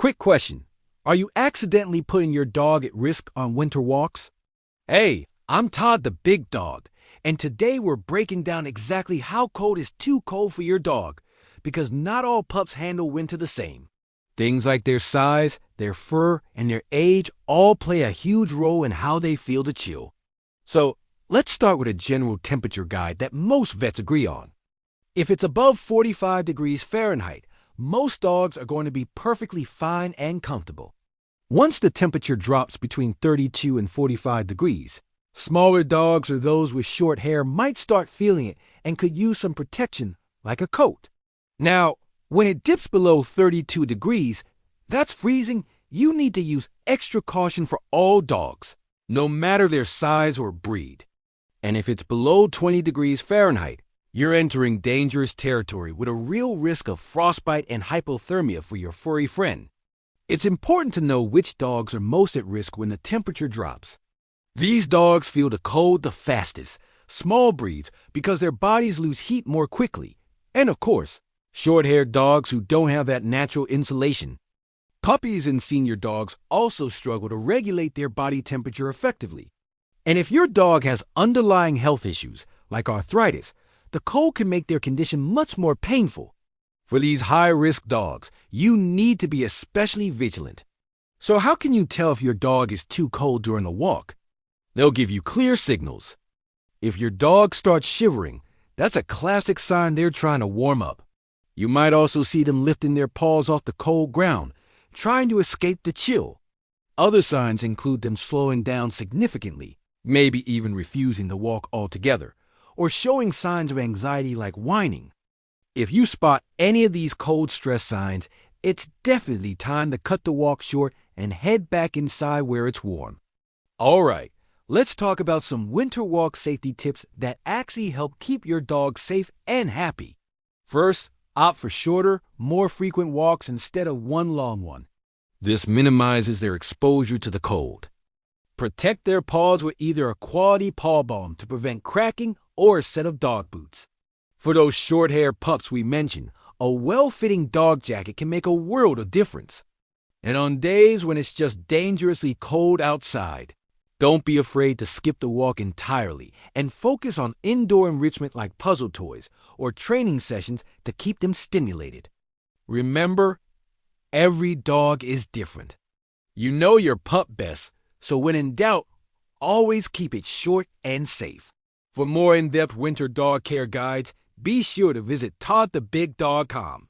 Quick question. Are you accidentally putting your dog at risk on winter walks? Hey, I'm Todd the Big Dog, and today we're breaking down exactly how cold is too cold for your dog, because not all pups handle winter the same. Things like their size, their fur, and their age all play a huge role in how they feel the chill. So, let's start with a general temperature guide that most vets agree on. If it's above 45 degrees Fahrenheit, most dogs are going to be perfectly fine and comfortable. Once the temperature drops between 32 and 45 degrees, smaller dogs or those with short hair might start feeling it and could use some protection, like a coat. Now, when it dips below 32 degrees, that's freezing. You need to use extra caution for all dogs, no matter their size or breed. And if it's below 20 degrees Fahrenheit, you're entering dangerous territory with a real risk of frostbite and hypothermia for your furry friend. It's important to know which dogs are most at risk when the temperature drops. These dogs feel the cold the fastest, small breeds because their bodies lose heat more quickly, and of course, short-haired dogs who don't have that natural insulation. Puppies and senior dogs also struggle to regulate their body temperature effectively. And if your dog has underlying health issues, like arthritis, the cold can make their condition much more painful. For these high-risk dogs, you need to be especially vigilant. So how can you tell if your dog is too cold during a walk? They'll give you clear signals. If your dog starts shivering, that's a classic sign they're trying to warm up. You might also see them lifting their paws off the cold ground, trying to escape the chill. Other signs include them slowing down significantly, maybe even refusing to walk altogether, or showing signs of anxiety like whining. If you spot any of these cold stress signs, it's definitely time to cut the walk short and head back inside where it's warm. All right, let's talk about some winter walk safety tips that actually help keep your dog safe and happy. First, opt for shorter, more frequent walks instead of one long one. This minimizes their exposure to the cold. Protect their paws with either a quality paw balm to prevent cracking or a set of dog boots. For those short-hair pups we mentioned, a well-fitting dog jacket can make a world of difference. And on days when it's just dangerously cold outside, don't be afraid to skip the walk entirely and focus on indoor enrichment like puzzle toys or training sessions to keep them stimulated. Remember, every dog is different. You know your pup best, so when in doubt, always keep it short and safe. For more in-depth winter dog care guides, be sure to visit toddthebigdog.com.